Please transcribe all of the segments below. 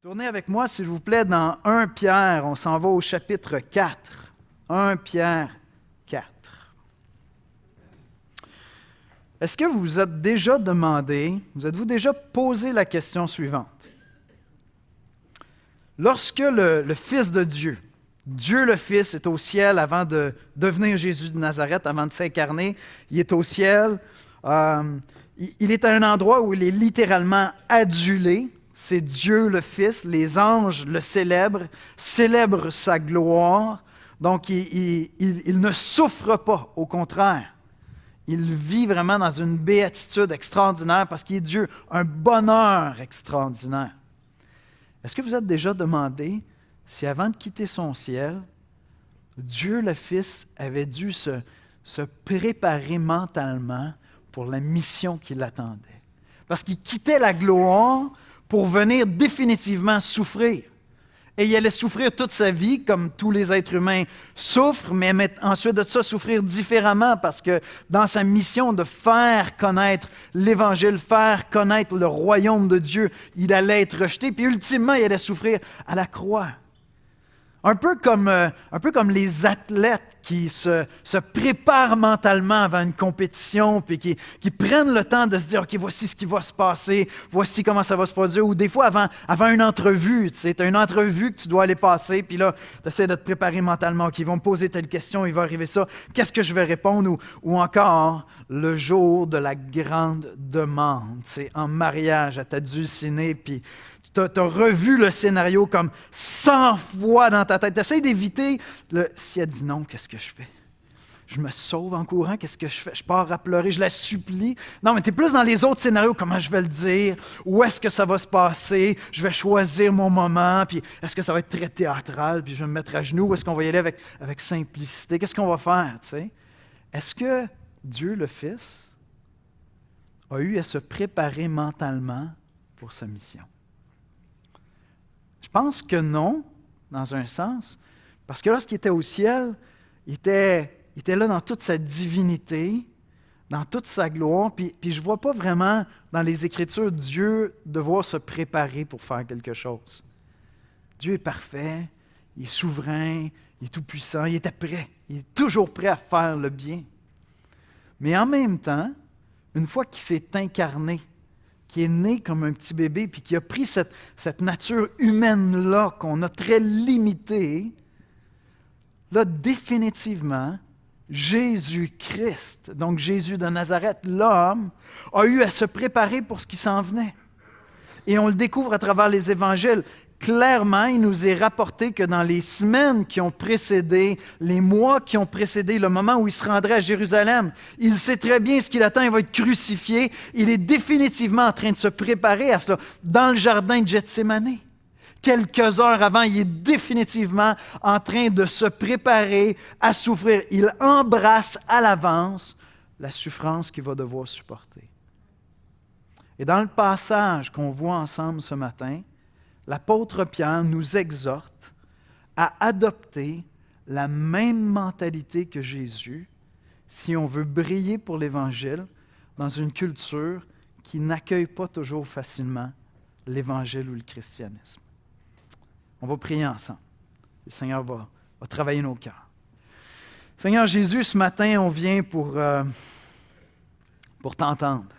Tournez avec moi, s'il vous plaît, dans 1 Pierre. On s'en va au chapitre 4. 1 Pierre 4. Est-ce que vous vous êtes déjà demandé, vous êtes-vous déjà posé la question suivante? Lorsque le Fils de Dieu, Dieu le Fils, est au ciel avant de devenir Jésus de Nazareth, avant de s'incarner, il est au ciel, il est à un endroit où il est littéralement adulé. C'est Dieu le Fils, les anges le célèbrent sa gloire. Donc, il ne souffre pas, au contraire. Il vit vraiment dans une béatitude extraordinaire parce qu'il est Dieu, un bonheur extraordinaire. Est-ce que vous êtes déjà demandé si avant de quitter son ciel, Dieu le Fils avait dû se préparer mentalement pour la mission qui l'attendait? Parce qu'il quittait la gloire pour venir définitivement souffrir. Et il allait souffrir toute sa vie, comme tous les êtres humains souffrent, mais ensuite de ça, souffrir différemment, parce que dans sa mission de faire connaître l'Évangile, faire connaître le royaume de Dieu, il allait être rejeté, puis ultimement, il allait souffrir à la croix. Un peu comme les athlètes qui se préparent mentalement avant une compétition, puis qui prennent le temps de se dire « OK, voici ce qui va se passer, voici comment ça va se produire », ou des fois avant une entrevue, tu as une entrevue que tu dois aller passer, puis là, tu essaies de te préparer mentalement, OK, ils vont me poser telle question, il va arriver ça, qu'est-ce que je vais répondre, ou encore le jour de la grande demande, en mariage à ta dulcinée, puis tu as revu le scénario comme 100 fois dans ta tête. Tu essaies d'éviter si elle dit non, qu'est-ce que je fais? Je me sauve en courant, qu'est-ce que je fais? Je pars à pleurer, je la supplie. Non, mais tu es plus dans les autres scénarios, comment je vais le dire? Où est-ce que ça va se passer? Je vais choisir mon moment, puis est-ce que ça va être très théâtral, puis je vais me mettre à genoux, ou est-ce qu'on va y aller avec simplicité? Qu'est-ce qu'on va faire, tu sais? Est-ce que Dieu le Fils a eu à se préparer mentalement pour sa mission? Je pense que non, dans un sens, parce que lorsqu'il était au ciel, il était là dans toute sa divinité, dans toute sa gloire, puis je ne vois pas vraiment dans les Écritures Dieu devoir se préparer pour faire quelque chose. Dieu est parfait, il est souverain, il est tout-puissant, il était prêt, il est toujours prêt à faire le bien. Mais en même temps, une fois qu'il s'est incarné, qui est né comme un petit bébé, puis qui a pris cette nature humaine-là qu'on a très limitée, là, définitivement, Jésus-Christ, donc Jésus de Nazareth, l'homme, a eu à se préparer pour ce qui s'en venait. Et on le découvre à travers les évangiles. Clairement, il nous est rapporté que dans les semaines qui ont précédé, les mois qui ont précédé le moment où il se rendrait à Jérusalem, il sait très bien ce qu'il attend, il va être crucifié. Il est définitivement en train de se préparer à cela dans le jardin de Gethsémani. Quelques heures avant, il est définitivement en train de se préparer à souffrir. Il embrasse à l'avance la souffrance qu'il va devoir supporter. Et dans le passage qu'on voit ensemble ce matin, l'apôtre Pierre nous exhorte à adopter la même mentalité que Jésus si on veut briller pour l'Évangile dans une culture qui n'accueille pas toujours facilement l'Évangile ou le christianisme. On va prier ensemble. Le Seigneur va travailler nos cœurs. Seigneur Jésus, ce matin, on vient pour t'entendre.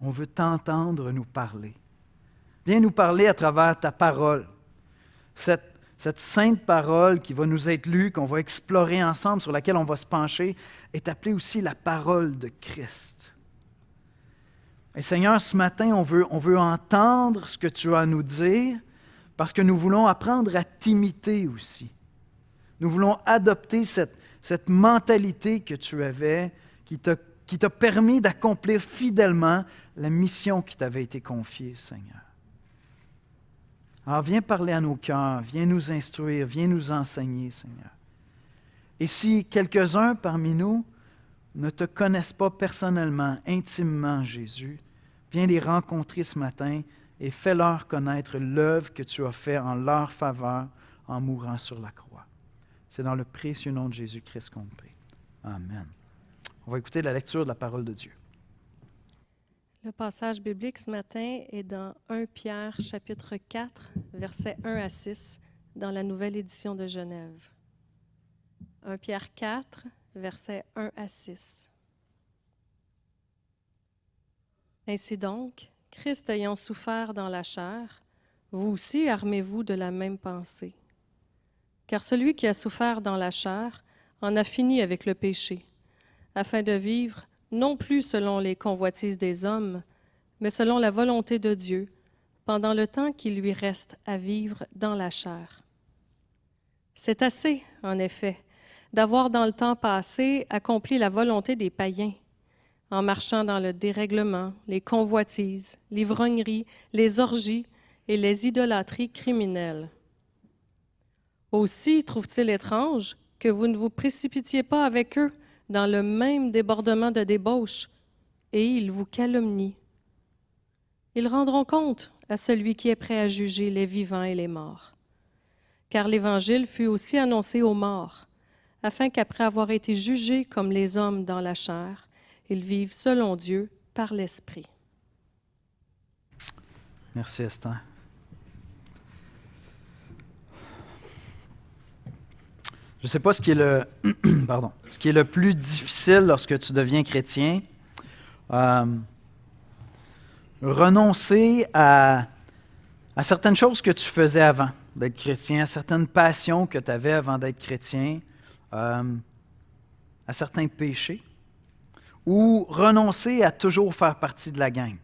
On veut t'entendre nous parler. Viens nous parler à travers ta parole. Cette sainte parole qui va nous être lue, qu'on va explorer ensemble, sur laquelle on va se pencher, est appelée aussi la parole de Christ. Et Seigneur, ce matin, on veut entendre ce que tu as à nous dire, parce que nous voulons apprendre à t'imiter aussi. Nous voulons adopter cette mentalité que tu avais, qui t'a permis d'accomplir fidèlement la mission qui t'avait été confiée, Seigneur. Alors viens parler à nos cœurs, viens nous instruire, viens nous enseigner, Seigneur. Et si quelques-uns parmi nous ne te connaissent pas personnellement, intimement, Jésus, viens les rencontrer ce matin et fais-leur connaître l'œuvre que tu as faite en leur faveur en mourant sur la croix. C'est dans le précieux nom de Jésus-Christ qu'on prie. Amen. On va écouter la lecture de la parole de Dieu. Le passage biblique ce matin est dans 1 Pierre, chapitre 4, versets 1 à 6, dans la nouvelle édition de Genève. 1 Pierre 4, versets 1 à 6. Ainsi donc, Christ ayant souffert dans la chair, vous aussi armez-vous de la même pensée. Car celui qui a souffert dans la chair en a fini avec le péché, afin de vivre non plus selon les convoitises des hommes, mais selon la volonté de Dieu, pendant le temps qu'il lui reste à vivre dans la chair. C'est assez, en effet, d'avoir dans le temps passé accompli la volonté des païens, en marchant dans le dérèglement, les convoitises, l'ivrognerie, les orgies et les idolâtries criminelles. Aussi trouve-t-il étrange que vous ne vous précipitiez pas avec eux dans le même débordement de débauche, et ils vous calomnient. Ils rendront compte à celui qui est prêt à juger les vivants et les morts. Car l'Évangile fut aussi annoncé aux morts, afin qu'après avoir été jugés comme les hommes dans la chair, ils vivent selon Dieu par l'Esprit. Merci, Esther. Je ne sais pas ce qui est ce qui est le plus difficile lorsque tu deviens chrétien. Renoncer à certaines choses que tu faisais avant d'être chrétien, à certaines passions que tu avais avant d'être chrétien, à certains péchés, ou renoncer à toujours faire partie de la gang.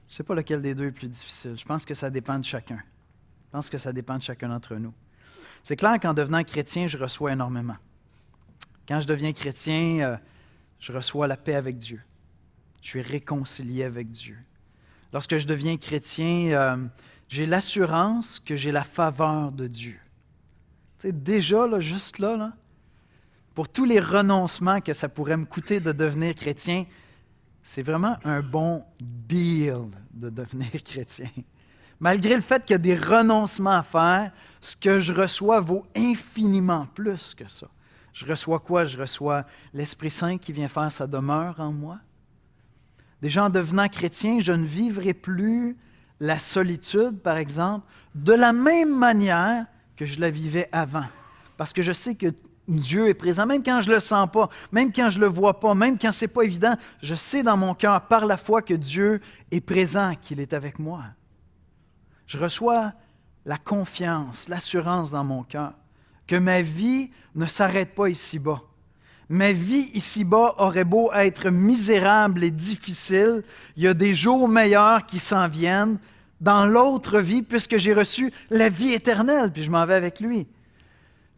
Je ne sais pas lequel des deux est le plus difficile. Je pense que ça dépend de chacun. Je pense que ça dépend de chacun d'entre nous. C'est clair qu'en devenant chrétien, je reçois énormément. Quand je deviens chrétien, je reçois la paix avec Dieu. Je suis réconcilié avec Dieu. Lorsque je deviens chrétien, j'ai l'assurance que j'ai la faveur de Dieu. Tu sais, déjà, là, juste là, pour tous les renoncements que ça pourrait me coûter de devenir chrétien, c'est vraiment un bon deal de devenir chrétien. Malgré le fait qu'il y a des renoncements à faire, ce que je reçois vaut infiniment plus que ça. Je reçois quoi? Je reçois l'Esprit Saint qui vient faire sa demeure en moi. Déjà, en devenant chrétien, je ne vivrai plus la solitude, par exemple, de la même manière que je la vivais avant. Parce que je sais que Dieu est présent, même quand je ne le sens pas, même quand je ne le vois pas, même quand ce n'est pas évident, je sais dans mon cœur, par la foi, que Dieu est présent, qu'il est avec moi. Je reçois la confiance, l'assurance dans mon cœur, que ma vie ne s'arrête pas ici-bas. Ma vie ici-bas aurait beau être misérable et difficile, il y a des jours meilleurs qui s'en viennent dans l'autre vie, puisque j'ai reçu la vie éternelle, puis je m'en vais avec lui.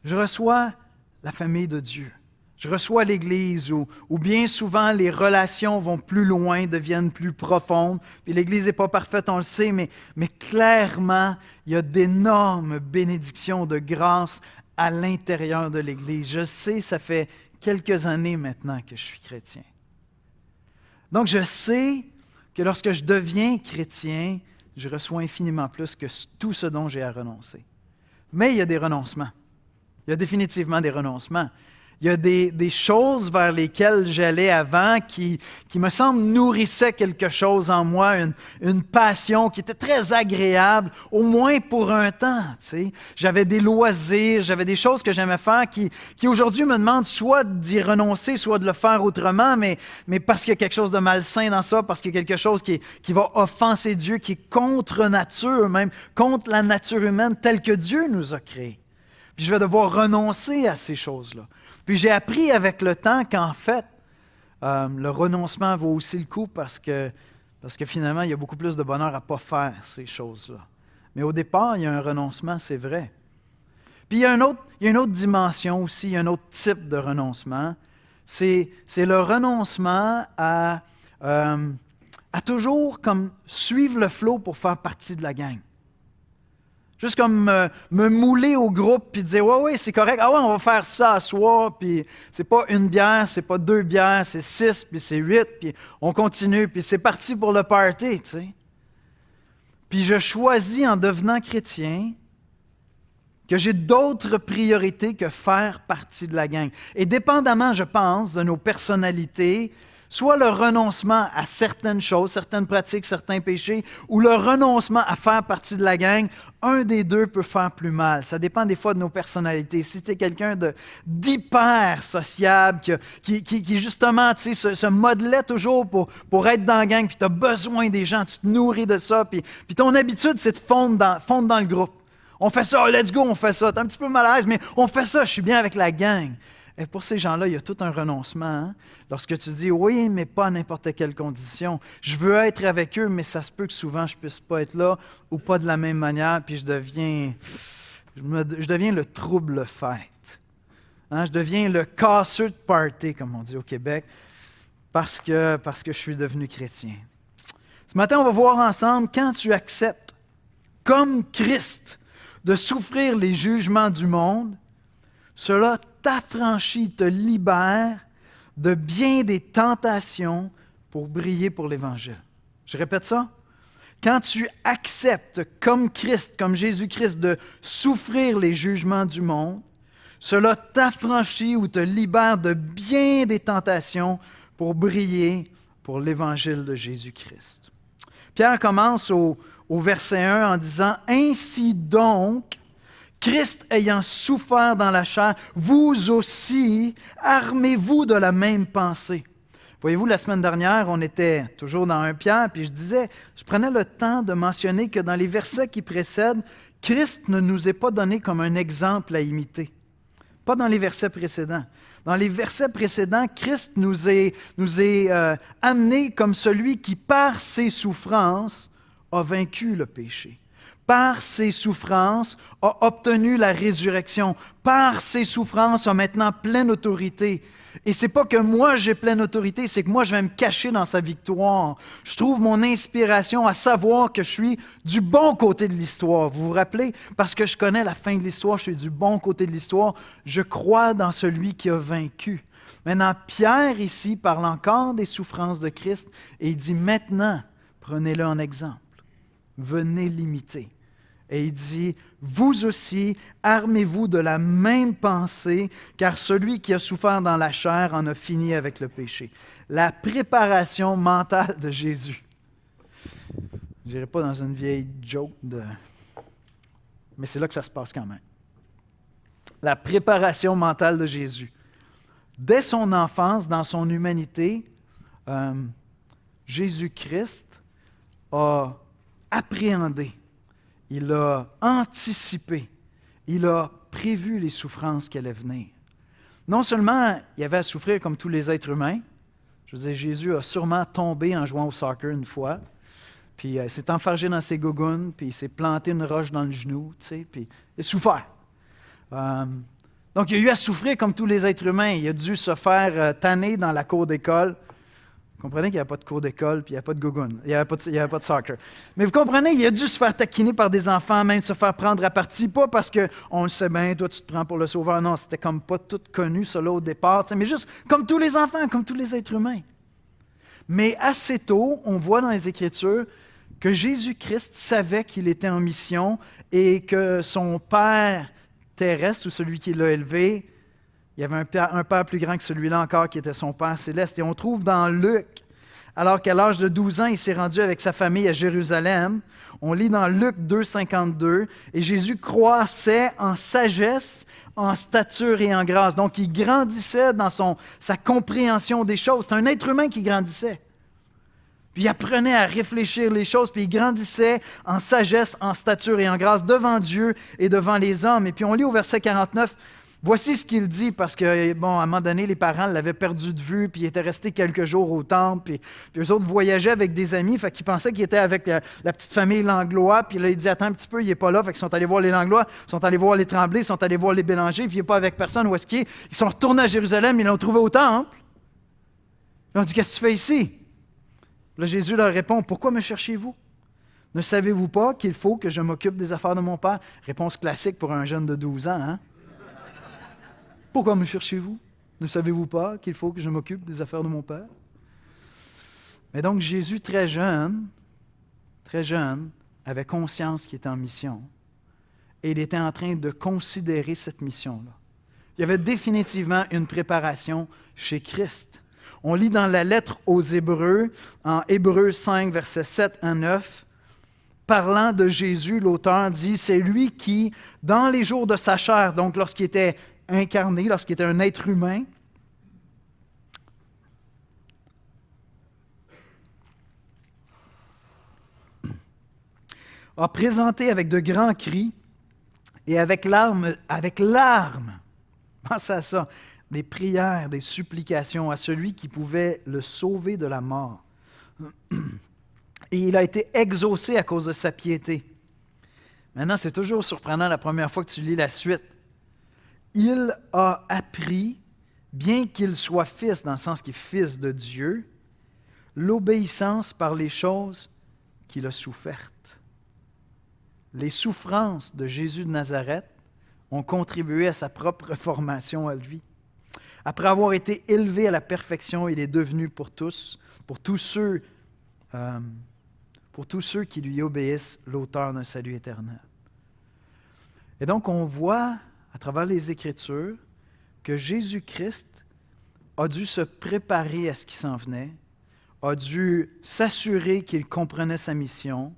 Je reçois la famille de Dieu. Je reçois l'Église où bien souvent les relations vont plus loin, deviennent plus profondes. Puis l'Église n'est pas parfaite, on le sait, mais clairement, il y a d'énormes bénédictions de grâce à l'intérieur de l'Église. Je sais, ça fait quelques années maintenant que je suis chrétien. Donc je sais que lorsque je deviens chrétien, je reçois infiniment plus que tout ce dont j'ai à renoncer. Mais il y a des renoncements. Il y a définitivement des renoncements. Il y a des choses vers lesquelles j'allais avant qui me semblent nourrissaient quelque chose en moi, une passion qui était très agréable, au moins pour un temps. Tu sais. J'avais des loisirs, j'avais des choses que j'aimais faire qui aujourd'hui me demandent soit d'y renoncer, soit de le faire autrement, mais parce qu'il y a quelque chose de malsain dans ça, parce qu'il y a quelque chose qui va offenser Dieu, qui est contre nature, même contre la nature humaine telle que Dieu nous a créés. Puis je vais devoir renoncer à ces choses-là. Puis j'ai appris avec le temps qu'en fait, le renoncement vaut aussi le coup parce que finalement, il y a beaucoup plus de bonheur à ne pas faire ces choses-là. Mais au départ, il y a un renoncement, c'est vrai. Puis il y a une autre dimension aussi, il y a un autre type de renoncement. C'est le renoncement à toujours comme suivre le flot pour faire partie de la gang. Juste comme me mouler au groupe puis dire « Ouais, c'est correct. Ah ouais, on va faire ça à soir. » Puis c'est pas une bière, c'est pas deux bières, c'est 6, puis c'est 8, puis on continue, puis c'est parti pour le party, tu sais. Puis je choisis en devenant chrétien que j'ai d'autres priorités que faire partie de la gang. Et dépendamment, je pense, de nos personnalités, soit le renoncement à certaines choses, certaines pratiques, certains péchés, ou le renoncement à faire partie de la gang, un des deux peut faire plus mal. Ça dépend des fois de nos personnalités. Si tu es quelqu'un d'hyper sociable, qui justement se modelait toujours pour être dans la gang, puis tu as besoin des gens, tu te nourris de ça, puis ton habitude, c'est de fondre dans le groupe. On fait ça, let's go, on fait ça. Tu es un petit peu mal à l'aise, mais on fait ça, je suis bien avec la gang. Et pour ces gens-là, il y a tout un renoncement. Hein? Lorsque tu dis, oui, mais pas à n'importe quelle condition. Je veux être avec eux, mais ça se peut que souvent je ne puisse pas être là ou pas de la même manière, puis je deviens le trouble-fête. Hein? Je deviens le casseux de party, comme on dit au Québec, parce que je suis devenu chrétien. Ce matin, on va voir ensemble, quand tu acceptes, comme Christ, de souffrir les jugements du monde, cela t'affranchit, te libère de bien des tentations pour briller pour l'Évangile. Je répète ça. Quand tu acceptes, comme Christ, comme Jésus-Christ, de souffrir les jugements du monde, cela t'affranchit ou te libère de bien des tentations pour briller pour l'Évangile de Jésus-Christ. Pierre commence au verset 1 en disant « Ainsi donc, Christ ayant souffert dans la chair, vous aussi, armez-vous de la même pensée. » Voyez-vous, la semaine dernière, on était toujours dans 1 Pierre, puis je prenais le temps de mentionner que dans les versets qui précèdent, Christ ne nous est pas donné comme un exemple à imiter. Pas dans les versets précédents. Dans les versets précédents, Christ nous est amené comme celui qui, par ses souffrances, a vaincu le péché. Par ses souffrances, a obtenu la résurrection. Par ses souffrances, a maintenant pleine autorité. Et c'est pas que moi j'ai pleine autorité, c'est que moi je vais me cacher dans sa victoire. Je trouve mon inspiration à savoir que je suis du bon côté de l'histoire. Vous vous rappelez? Parce que je connais la fin de l'histoire, je suis du bon côté de l'histoire. Je crois dans celui qui a vaincu. Maintenant, Pierre ici parle encore des souffrances de Christ et il dit maintenant, prenez-le en exemple. Venez l'imiter. Et il dit, vous aussi, armez-vous de la même pensée, car celui qui a souffert dans la chair en a fini avec le péché. La préparation mentale de Jésus. Je n'irai pas dans une vieille joke, mais c'est là que ça se passe quand même. La préparation mentale de Jésus. Dès son enfance, dans son humanité, Jésus-Christ a appréhendé. Il a anticipé, il a prévu les souffrances qui allaient venir. Non seulement il avait à souffrir comme tous les êtres humains, je veux dire, Jésus a sûrement tombé en jouant au soccer une fois, puis il s'est enfargé dans ses gougounes, puis il s'est planté une roche dans le genou, tu sais, puis il a souffert. Donc il a eu à souffrir comme tous les êtres humains, il a dû se faire tanner dans la cour d'école. Vous comprenez qu'il n'y a pas de cours d'école, puis il n'y a pas de gougoune, il n'y a pas de soccer. Mais vous comprenez, il a dû se faire taquiner par des enfants, même se faire prendre à partie, pas parce qu'on le sait bien, toi tu te prends pour le sauveur, non, c'était comme pas tout connu ça là au départ, mais juste comme tous les enfants, comme tous les êtres humains. Mais assez tôt, on voit dans les Écritures que Jésus-Christ savait qu'il était en mission et que son Père terrestre, ou celui qui l'a élevé, il y avait un Père plus grand que celui-là encore qui était son Père céleste. Et on trouve dans Luc, alors qu'à l'âge de 12 ans, il s'est rendu avec sa famille à Jérusalem. On lit dans Luc 2, 52, et Jésus croissait en sagesse, en stature et en grâce. Donc, il grandissait dans sa compréhension des choses. C'est un être humain qui grandissait. Puis il apprenait à réfléchir les choses, puis il grandissait en sagesse, en stature et en grâce devant Dieu et devant les hommes. Et puis on lit au verset 49, voici ce qu'il dit, parce que, bon, à un moment donné, les parents l'avaient perdu de vue, puis il était resté quelques jours au temple, puis eux autres voyageaient avec des amis, fait qu'ils pensaient qu'il était avec la petite famille Langlois, puis là, il dit, attends un petit peu, il n'est pas là, fait qu'ils sont allés voir les Langlois, ils sont allés voir les Tremblay, ils sont allés voir les Bélanger, puis il n'est pas avec personne, où est-ce qu'il est? Ils sont retournés à Jérusalem, ils l'ont trouvé au temple. Ils ont dit, qu'est-ce que tu fais ici? Puis là, Jésus leur répond, pourquoi me cherchez-vous? Ne savez-vous pas qu'il faut que je m'occupe des affaires de mon Père? Réponse classique pour un jeune de 12 ans, hein? Pourquoi me cherchez-vous? Ne savez-vous pas qu'il faut que je m'occupe des affaires de mon Père? Mais donc Jésus, très jeune, avait conscience qu'il était en mission. Et il était en train de considérer cette mission-là. Il y avait définitivement une préparation chez Christ. On lit dans la lettre aux Hébreux, en Hébreux 5, versets 7 à 9, parlant de Jésus, l'auteur dit, c'est lui qui, dans les jours de sa chair, donc lorsqu'il était incarné, lorsqu'il était un être humain, a présenté avec de grands cris et avec larmes, pensez à ça, des prières, des supplications à celui qui pouvait le sauver de la mort. Et il a été exaucé à cause de sa piété. Maintenant, c'est toujours surprenant la première fois que tu lis la suite. Il a appris, bien qu'il soit fils, dans le sens qu'il est fils de Dieu, l'obéissance par les choses qu'il a souffertes. Les souffrances de Jésus de Nazareth ont contribué à sa propre formation à lui. Après avoir été élevé à la perfection, il est devenu pour tous ceux qui lui obéissent, l'auteur d'un salut éternel. Et donc, on voit, à travers les Écritures, que Jésus-Christ a dû se préparer à ce qui s'en venait, a dû s'assurer qu'il comprenait sa mission,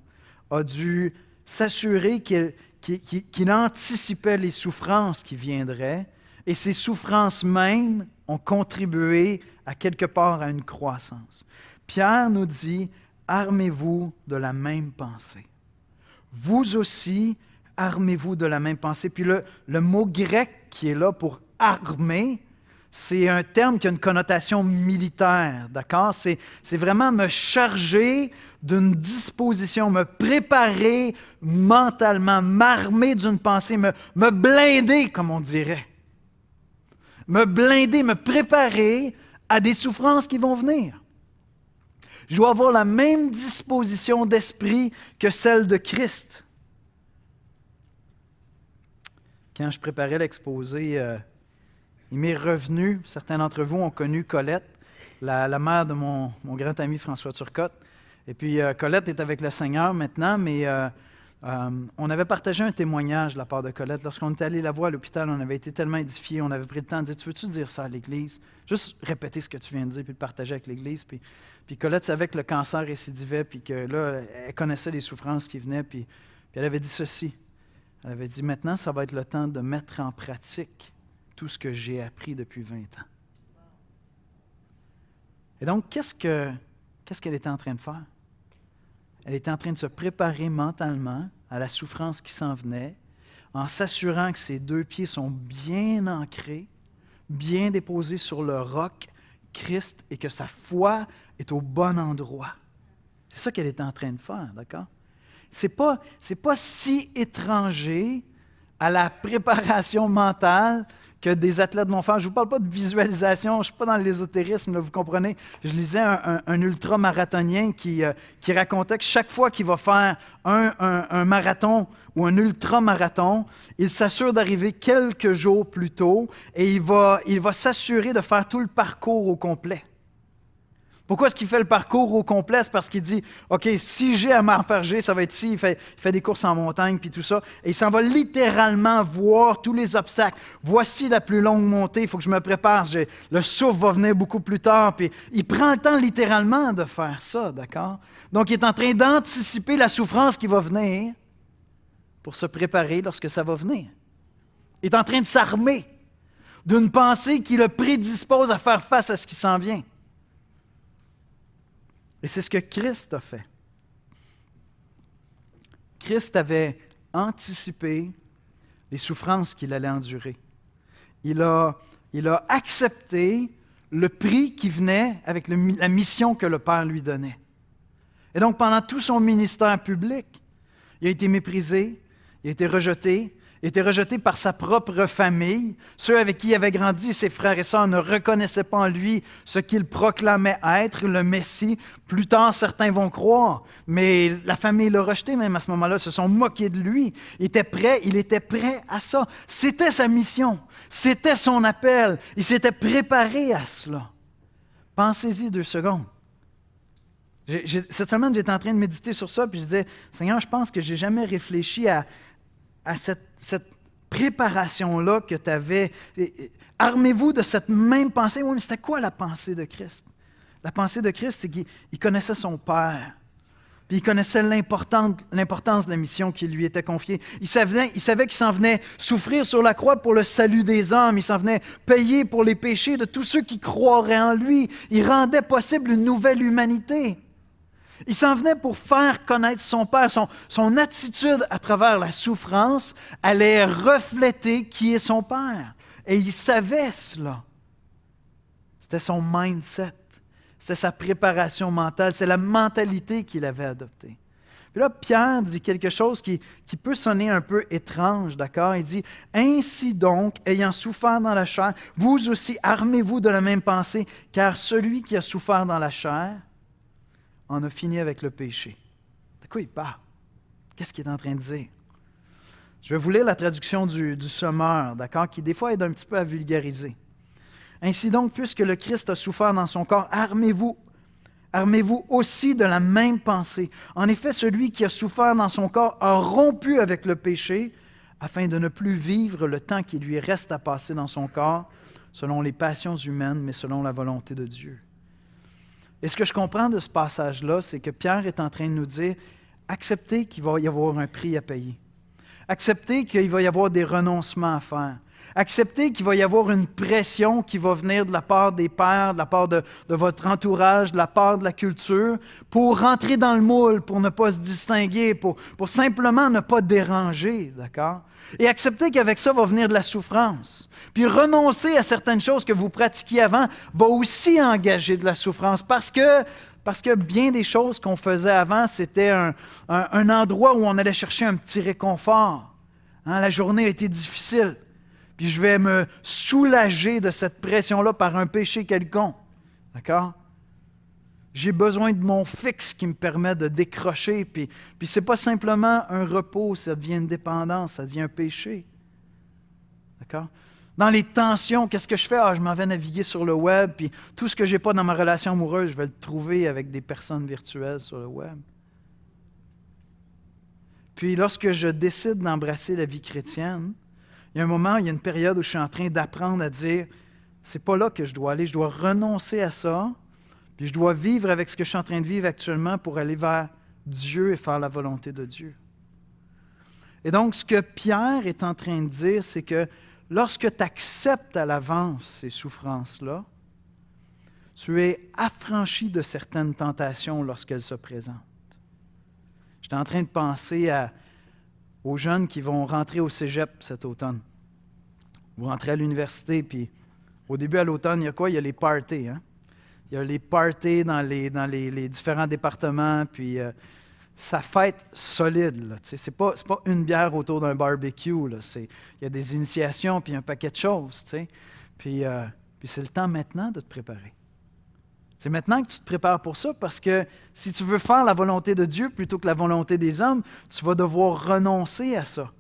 a dû s'assurer qu'il anticipait les souffrances qui viendraient, et ces souffrances même ont contribué à quelque part à une croissance. Pierre nous dit, armez-vous de la même pensée. Vous aussi, armez-vous de la même pensée. Puis le mot grec qui est là pour armer, c'est un terme qui a une connotation militaire, d'accord? C'est vraiment me charger d'une disposition, me préparer mentalement, m'armer d'une pensée, me blinder, comme on dirait. Me blinder, me préparer à des souffrances qui vont venir. Je dois avoir la même disposition d'esprit que celle de Christ. Quand je préparais l'exposé, il m'est revenu, certains d'entre vous ont connu Colette, la mère de mon grand ami François Turcotte. Et puis Colette est avec le Seigneur maintenant, mais on avait partagé un témoignage de la part de Colette. Lorsqu'on était allé la voir à l'hôpital, on avait été tellement édifiés, on avait pris le temps de dire, tu veux-tu dire ça à l'Église? Juste répéter ce que tu viens de dire, puis le partager avec l'Église. Puis Colette savait que le cancer récidivait, puis que là, elle connaissait les souffrances qui venaient, puis elle avait dit ceci. Elle avait dit, maintenant, ça va être le temps de mettre en pratique tout ce que j'ai appris depuis 20 ans. Et donc, qu'est-ce qu'elle était en train de faire? Elle était en train de se préparer mentalement à la souffrance qui s'en venait, en s'assurant que ses deux pieds sont bien ancrés, bien déposés sur le roc, Christ, et que sa foi est au bon endroit. C'est ça qu'elle était en train de faire, d'accord? C'est pas si étranger à la préparation mentale que des athlètes vont faire. Je ne vous parle pas de visualisation, je ne suis pas dans l'ésotérisme, là, vous comprenez. Je lisais un ultramarathonien qui racontait que chaque fois qu'il va faire un marathon ou un ultramarathon, il s'assure d'arriver quelques jours plus tôt et il va s'assurer de faire tout le parcours au complet. Pourquoi est-ce qu'il fait le parcours au complet? C'est parce qu'il dit, OK, si j'ai à m'enfarger, ça va être ici. Il fait des courses en montagne, puis tout ça. Et il s'en va littéralement voir tous les obstacles. Voici la plus longue montée, il faut que je me prépare. Le souffle va venir beaucoup plus tard. Puis il prend le temps littéralement de faire ça, d'accord? Donc, il est en train d'anticiper la souffrance qui va venir pour se préparer lorsque ça va venir. Il est en train de s'armer d'une pensée qui le prédispose à faire face à ce qui s'en vient. Et c'est ce que Christ a fait. Christ avait anticipé les souffrances qu'il allait endurer. Il a accepté le prix qui venait avec la mission que le Père lui donnait. Et donc, pendant tout son ministère public, il a été méprisé, il a été rejeté. Il était rejeté par sa propre famille. Ceux avec qui il avait grandi, ses frères et sœurs, ne reconnaissaient pas en lui ce qu'il proclamait être, le Messie. Plus tard, certains vont croire, mais la famille l'a rejeté même à ce moment-là, se sont moqués de lui. Il était prêt à ça. C'était sa mission, c'était son appel. Il s'était préparé à cela. Pensez-y 2 secondes. Cette semaine, j'étais en train de méditer sur ça, puis je disais, Seigneur, je pense que je n'ai jamais réfléchi à cette préparation-là que tu avais. Armez-vous de cette même pensée. Oui, mais c'était quoi la pensée de Christ? La pensée de Christ, c'est qu'il connaissait son Père. Puis il connaissait l'importance de la mission qui lui était confiée. Il savait qu'il s'en venait souffrir sur la croix pour le salut des hommes. Il s'en venait payer pour les péchés de tous ceux qui croiraient en lui. Il rendait possible une nouvelle humanité. Il s'en venait pour faire connaître son Père. Son attitude à travers la souffrance allait refléter qui est son Père. Et il savait cela. C'était son mindset. C'était sa préparation mentale. C'est la mentalité qu'il avait adoptée. Puis là, Pierre dit quelque chose qui peut sonner un peu étrange, d'accord? Il dit, « Ainsi donc, ayant souffert dans la chair, vous aussi armez-vous de la même pensée, car celui qui a souffert dans la chair en a fini avec le péché. » De quoi il parle? Qu'est-ce qu'il est en train de dire? Je vais vous lire la traduction du Sommeur, d'accord? Qui des fois aide un petit peu à vulgariser. Ainsi donc, puisque le Christ a souffert dans son corps, armez-vous aussi de la même pensée. En effet, celui qui a souffert dans son corps a rompu avec le péché, afin de ne plus vivre le temps qui lui reste à passer dans son corps, selon les passions humaines, mais selon la volonté de Dieu. Et ce que je comprends de ce passage-là, c'est que Pierre est en train de nous dire, acceptez qu'il va y avoir un prix à payer. Acceptez qu'il va y avoir des renoncements à faire. Acceptez qu'il va y avoir une pression qui va venir de la part des pères, de la part de votre entourage, de la part de la culture, pour rentrer dans le moule, pour ne pas se distinguer, pour simplement ne pas déranger, d'accord? Et acceptez qu'avec ça va venir de la souffrance. Puis renoncer à certaines choses que vous pratiquiez avant va aussi engager de la souffrance, parce que bien des choses qu'on faisait avant, c'était un endroit où on allait chercher un petit réconfort. Hein, la journée a été difficile. Puis je vais me soulager de cette pression-là par un péché quelconque. D'accord? J'ai besoin de mon fixe qui me permet de décrocher. Puis ce n'est pas simplement un repos, ça devient une dépendance, ça devient un péché. D'accord? Dans les tensions, qu'est-ce que je fais? Je m'en vais naviguer sur le web, puis tout ce que je n'ai pas dans ma relation amoureuse, je vais le trouver avec des personnes virtuelles sur le web. Puis lorsque je décide d'embrasser la vie chrétienne, il y a un moment, il y a une période où je suis en train d'apprendre à dire, c'est pas là que je dois aller, je dois renoncer à ça, puis je dois vivre avec ce que je suis en train de vivre actuellement pour aller vers Dieu et faire la volonté de Dieu. Et donc, ce que Pierre est en train de dire, c'est que lorsque tu acceptes à l'avance ces souffrances-là, tu es affranchi de certaines tentations lorsqu'elles se présentent. J'étais en train de penser aux jeunes qui vont rentrer au cégep cet automne. Vous rentrez à l'université, puis au début, à l'automne, il y a quoi? Il y a les parties. Hein? Il y a les parties dans les différents départements, puis ça fête solide. Là, c'est pas une bière autour d'un barbecue. Là, il y a des initiations, puis un paquet de choses. Puis c'est le temps maintenant de te préparer. C'est maintenant que tu te prépares pour ça, parce que si tu veux faire la volonté de Dieu plutôt que la volonté des hommes, tu vas devoir renoncer à ça.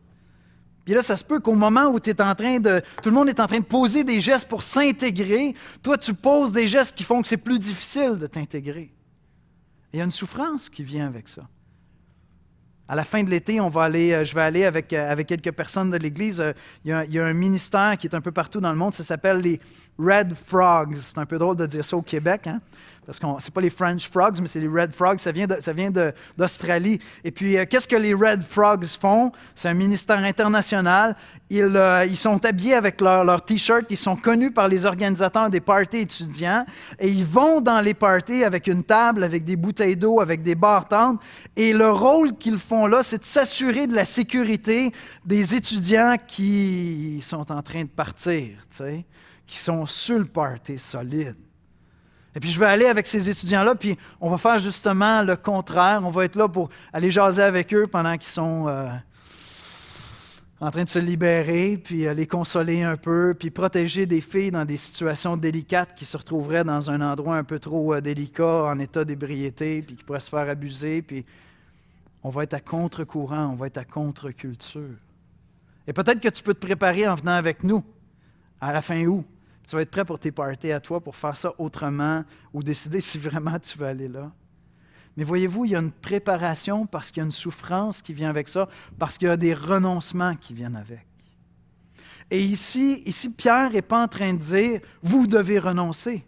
Puis là, ça se peut qu'au moment où tout le monde est en train de poser des gestes pour s'intégrer, toi, tu poses des gestes qui font que c'est plus difficile de t'intégrer. Et il y a une souffrance qui vient avec ça. À la fin de l'été, je vais aller avec quelques personnes de l'Église. Il y a un ministère qui est un peu partout dans le monde, ça s'appelle les Red Frogs. C'est un peu drôle de dire ça au Québec, hein? Parce que ce n'est pas les French Frogs, mais c'est les Red Frogs. Ça vient d'Australie. Et puis, qu'est-ce que les Red Frogs font? C'est un ministère international. Ils sont habillés avec leur T-shirt. Ils sont connus par les organisateurs des parties étudiants. Et ils vont dans les parties avec une table, avec des bouteilles d'eau, avec des bar-tentes. Et le rôle qu'ils font là, c'est de s'assurer de la sécurité des étudiants qui sont en train de partir, tu sais, qui sont sur le party solide. Et puis je vais aller avec ces étudiants-là, puis on va faire justement le contraire. On va être là pour aller jaser avec eux pendant qu'ils sont en train de se libérer, puis les consoler un peu, puis protéger des filles dans des situations délicates qui se retrouveraient dans un endroit un peu trop délicat, en état d'ébriété, puis qui pourraient se faire abuser. Puis on va être à contre-courant, on va être à contre-culture. Et peut-être que tu peux te préparer en venant avec nous à la fin août. Tu vas être prêt pour tes parties à toi, pour faire ça autrement, ou décider si vraiment tu veux aller là. Mais voyez-vous, il y a une préparation parce qu'il y a une souffrance qui vient avec ça, parce qu'il y a des renoncements qui viennent avec. Et ici Pierre n'est pas en train de dire « vous devez renoncer ».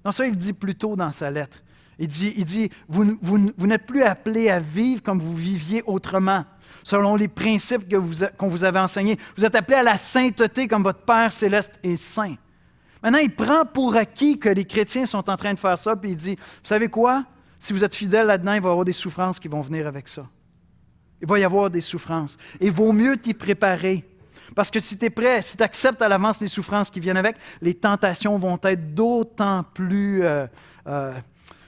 Non, ça, il le dit plus tôt dans sa lettre. Il dit vous n'êtes plus appelés à vivre comme vous viviez autrement, selon les principes qu'on vous avait enseignés. Vous êtes appelés à la sainteté comme votre Père céleste est saint. Maintenant, il prend pour acquis que les chrétiens sont en train de faire ça, puis il dit, vous savez quoi? Si vous êtes fidèles là-dedans, il va y avoir des souffrances qui vont venir avec ça. Il va y avoir des souffrances. Et il vaut mieux t'y préparer. Parce que si tu es prêt, si tu acceptes à l'avance les souffrances qui viennent avec, les tentations vont être d'autant plus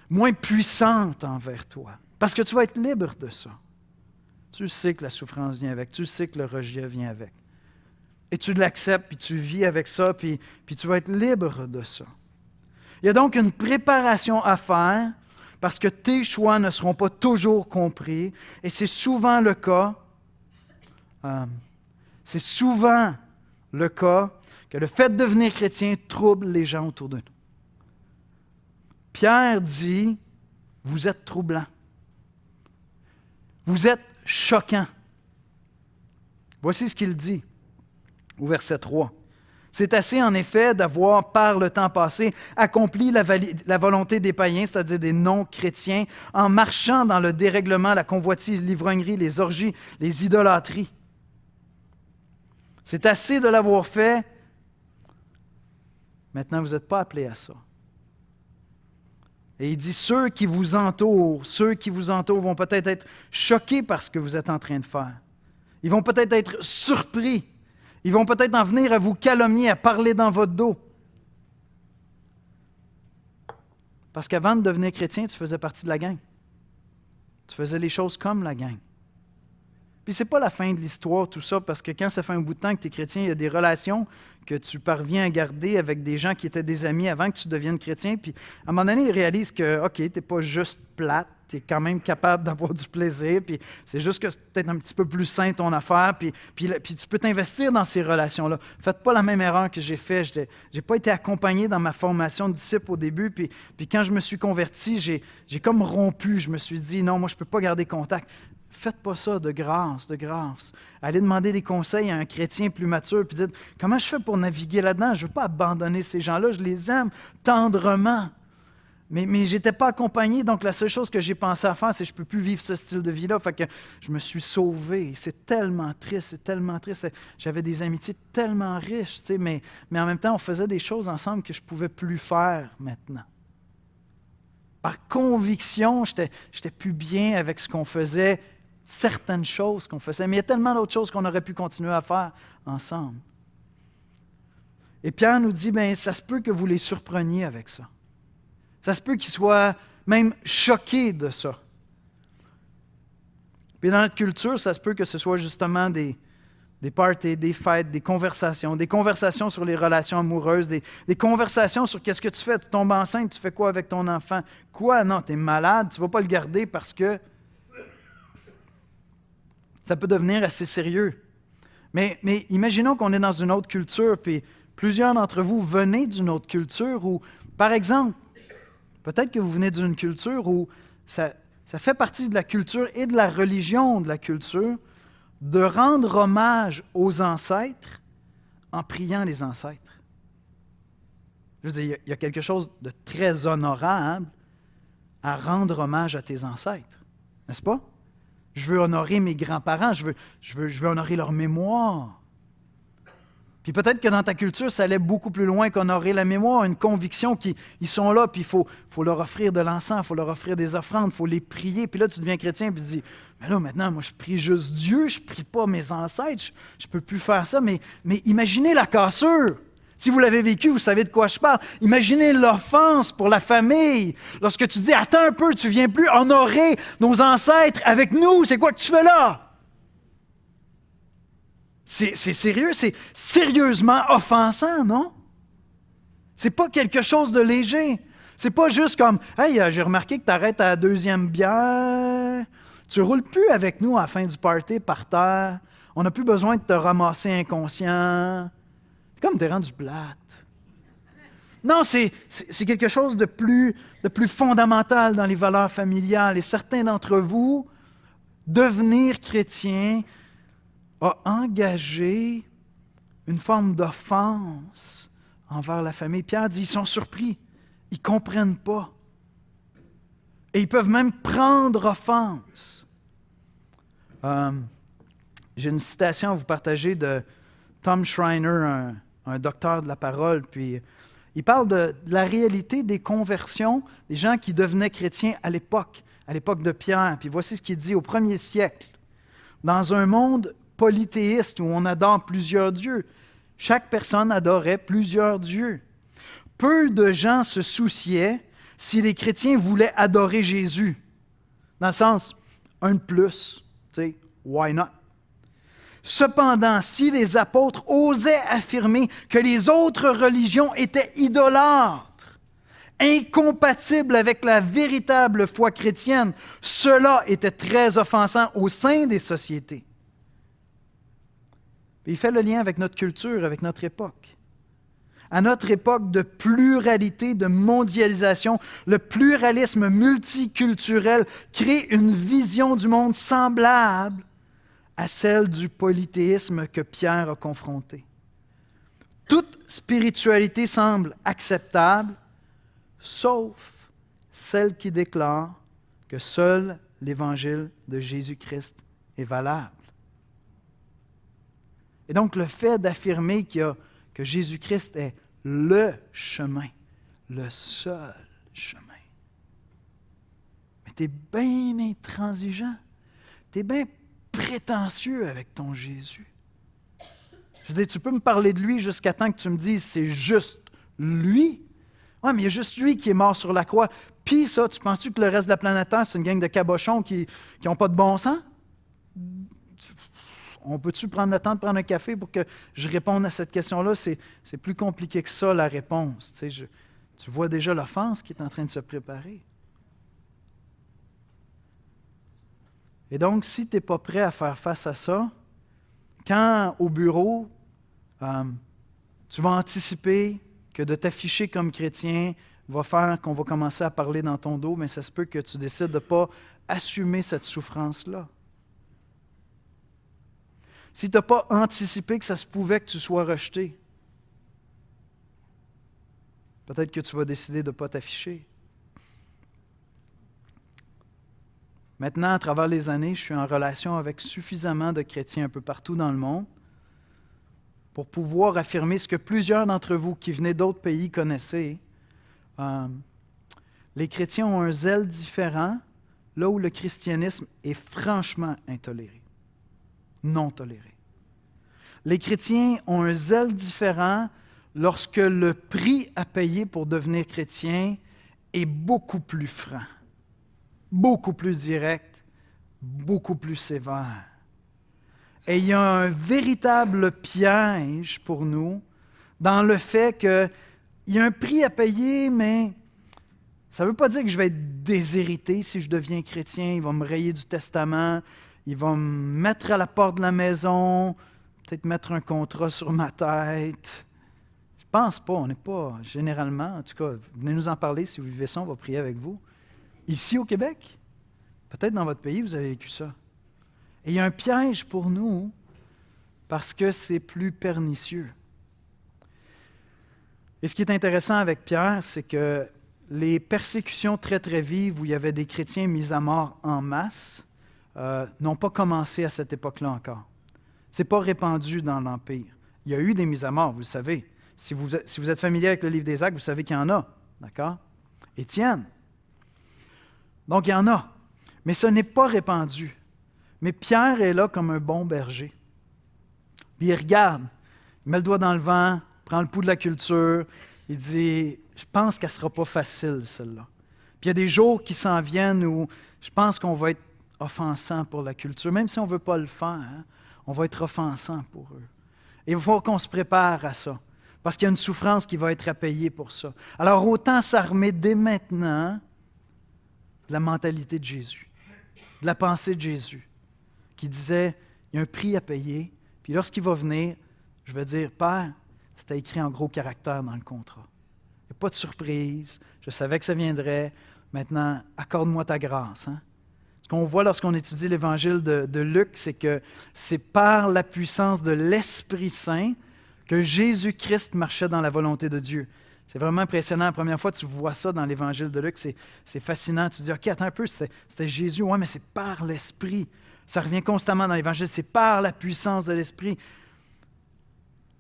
moins puissantes envers toi. Parce que tu vas être libre de ça. Tu sais que la souffrance vient avec, tu sais que le rejet vient avec. Et tu l'acceptes, puis tu vis avec ça, puis tu vas être libre de ça. Il y a donc une préparation à faire parce que tes choix ne seront pas toujours compris. Et c'est souvent le cas. Que le fait de devenir chrétien trouble les gens autour de nous. Pierre dit, vous êtes troublants. Vous êtes choquants. Voici ce qu'il dit au verset 3. C'est assez en effet d'avoir, par le temps passé, accompli la volonté des païens, c'est-à-dire des non-chrétiens, en marchant dans le dérèglement, la convoitise, l'ivrognerie, les orgies, les idolâtries. C'est assez de l'avoir fait. Maintenant, vous n'êtes pas appelés à ça. Et il dit, ceux qui vous entourent vont peut-être être choqués par ce que vous êtes en train de faire. Ils vont peut-être être surpris. Ils vont peut-être en venir à vous calomnier, à parler dans votre dos. Parce qu'avant de devenir chrétien, tu faisais partie de la gang. Tu faisais les choses comme la gang. Puis c'est pas la fin de l'histoire, tout ça, parce que quand ça fait un bout de temps que tu es chrétien, il y a des relations que tu parviens à garder avec des gens qui étaient des amis avant que tu deviennes chrétien. Puis à un moment donné, ils réalisent que, OK, tu n'es pas juste plate, tu es quand même capable d'avoir du plaisir, puis c'est juste que c'est peut-être un petit peu plus sain ton affaire, puis tu peux t'investir dans ces relations-là. Faites pas la même erreur que j'ai fait. Je n'ai pas été accompagné dans ma formation de disciple au début, puis quand je me suis converti, j'ai comme rompu. Je me suis dit, non, moi, je ne peux pas garder contact. Faites pas ça de grâce, de grâce. Allez demander des conseils à un chrétien plus mature, puis dites, comment je fais pour naviguer là-dedans? Je ne veux pas abandonner ces gens-là, je les aime tendrement. Mais je n'étais pas accompagné, donc la seule chose que j'ai pensé à faire, c'est que je ne peux plus vivre ce style de vie-là. Fait que je me suis sauvé. C'est tellement triste, c'est tellement triste. J'avais des amitiés tellement riches, tu sais, mais en même temps, on faisait des choses ensemble que je ne pouvais plus faire maintenant. Par conviction, je n'étais plus bien avec ce qu'on faisait, certaines choses qu'on faisait, mais il y a tellement d'autres choses qu'on aurait pu continuer à faire ensemble. Et Pierre nous dit, bien, ça se peut que vous les surpreniez avec ça. Ça se peut qu'ils soient même choqués de ça. Puis dans notre culture, ça se peut que ce soit justement des parties, des fêtes, des conversations sur les relations amoureuses, des conversations sur qu'est-ce que tu fais, tu tombes enceinte, tu fais quoi avec ton enfant? Quoi? Non, tu es malade, tu ne vas pas le garder parce que ça peut devenir assez sérieux. Mais imaginons qu'on est dans une autre culture, puis plusieurs d'entre vous venez d'une autre culture où, par exemple, peut-être que vous venez d'une culture où ça fait partie de la culture et de la religion de la culture de rendre hommage aux ancêtres en priant les ancêtres. Je veux dire, il y a quelque chose de très honorable à rendre hommage à tes ancêtres, n'est-ce pas? Je veux honorer mes grands-parents, je veux honorer leur mémoire. Puis peut-être que dans ta culture, ça allait beaucoup plus loin qu'honorer la mémoire, une conviction qu'ils sont là, puis il faut leur offrir de l'encens, il faut leur offrir des offrandes, il faut les prier. Puis là, tu deviens chrétien, puis tu dis, mais là, maintenant, moi, je prie juste Dieu, je ne prie pas mes ancêtres, je ne peux plus faire ça. Mais imaginez la cassure. Si vous l'avez vécu, vous savez de quoi je parle. Imaginez l'offense pour la famille. Lorsque tu dis, attends un peu, tu ne viens plus honorer nos ancêtres avec nous, c'est quoi que tu fais là? C'est sérieux, c'est sérieusement offensant, non? C'est pas quelque chose de léger. C'est pas juste comme, hey, j'ai remarqué que tu arrêtes à la deuxième bière. Tu roules plus avec nous à la fin du party par terre. On n'a plus besoin de te ramasser inconscient. C'est comme t'es rendu plate. Non, c'est quelque chose de plus fondamental dans les valeurs familiales. Et certains d'entre vous, devenir chrétien a engagé une forme d'offense envers la famille. Pierre dit, ils sont surpris. ils ne comprennent pas. Et ils peuvent même prendre offense. J'ai une citation à vous partager de Tom Schreiner, un docteur de la parole, puis il parle de la réalité des conversions des gens qui devenaient chrétiens à l'époque de Pierre. Puis voici ce qu'il dit au 1er siècle. Dans un monde polythéiste où on adore plusieurs dieux, chaque personne adorait plusieurs dieux. Peu de gens se souciaient si les chrétiens voulaient adorer Jésus. Dans le sens, un de plus, tu sais, why not? Cependant, si les apôtres osaient affirmer que les autres religions étaient idolâtres, incompatibles avec la véritable foi chrétienne, cela était très offensant au sein des sociétés. Puis il fait le lien avec notre culture, avec notre époque. À notre époque de pluralité, de mondialisation, le pluralisme multiculturel crée une vision du monde semblable à celle du polythéisme que Pierre a confronté. Toute spiritualité semble acceptable, sauf celle qui déclare que seul l'Évangile de Jésus-Christ est valable. Et donc, le fait d'affirmer que Jésus-Christ est le chemin, le seul chemin. Mais tu es bien intransigeant, tu es bien prétentieux avec ton Jésus. Je veux dire, tu peux me parler de lui jusqu'à temps que tu me dises c'est juste lui. Oui, mais il y a juste lui qui est mort sur la croix. Puis ça, tu penses-tu que le reste de la planète Terre, c'est une gang de cabochons qui n'ont pas de bon sens? On peut-tu prendre le temps de prendre un café pour que je réponde à cette question-là? C'est plus compliqué que ça, la réponse. Tu vois déjà l'offense qui est en train de se préparer. Et donc, si tu n'es pas prêt à faire face à ça, quand au bureau, tu vas anticiper que de t'afficher comme chrétien va faire qu'on va commencer à parler dans ton dos, mais ça se peut que tu décides de ne pas assumer cette souffrance-là. Si tu n'as pas anticipé que ça se pouvait que tu sois rejeté, peut-être que tu vas décider de ne pas t'afficher. Maintenant, à travers les années, je suis en relation avec suffisamment de chrétiens un peu partout dans le monde pour pouvoir affirmer ce que plusieurs d'entre vous qui venez d'autres pays connaissez. Les chrétiens ont un zèle différent là où le christianisme est franchement intoléré, non toléré. Les chrétiens ont un zèle différent lorsque le prix à payer pour devenir chrétien est beaucoup plus franc, beaucoup plus direct, beaucoup plus sévère. Et il y a un véritable piège pour nous dans le fait qu'il y a un prix à payer, mais ça ne veut pas dire que je vais être déshérité si je deviens chrétien. Il va me rayer du testament, il va me mettre à la porte de la maison, peut-être mettre un contrat sur ma tête. Je ne pense pas, on n'est pas généralement, en tout cas, venez nous en parler si vous vivez ça, on va prier avec vous. Ici au Québec, peut-être dans votre pays, vous avez vécu ça. Et il y a un piège pour nous parce que c'est plus pernicieux. Et ce qui est intéressant avec Pierre, c'est que les persécutions très, très vives où il y avait des chrétiens mis à mort en masse n'ont pas commencé à cette époque-là encore. Ce n'est pas répandu dans l'Empire. Il y a eu des mises à mort, vous le savez. Si vous êtes familier avec le livre des Actes, vous savez qu'il y en a. D'accord? Étienne. Donc, il y en a. Mais ce n'est pas répandu. Mais Pierre est là comme un bon berger. Puis il regarde, il met le doigt dans le vent, prend le pouls de la culture, il dit, je pense qu'elle ne sera pas facile, celle-là. Puis il y a des jours qui s'en viennent où je pense qu'on va être offensant pour la culture, même si on ne veut pas le faire, hein, on va être offensant pour eux. Et il faut qu'on se prépare à ça, parce qu'il y a une souffrance qui va être à payer pour ça. Alors autant s'armer dès maintenant de la mentalité de Jésus, de la pensée de Jésus, qui disait, il y a un prix à payer, puis lorsqu'il va venir, je vais dire, Père, c'était écrit en gros caractère dans le contrat. Il n'y a pas de surprise, je savais que ça viendrait, maintenant, accorde-moi ta grâce. Hein? Ce qu'on voit lorsqu'on étudie l'évangile de Luc, c'est que c'est par la puissance de l'Esprit Saint que Jésus-Christ marchait dans la volonté de Dieu. C'est vraiment impressionnant. La première fois que tu vois ça dans l'Évangile de Luc, c'est fascinant. Tu te dis, OK, attends un peu, c'était Jésus. Oui, mais c'est par l'Esprit. Ça revient constamment dans l'Évangile. C'est par la puissance de l'Esprit.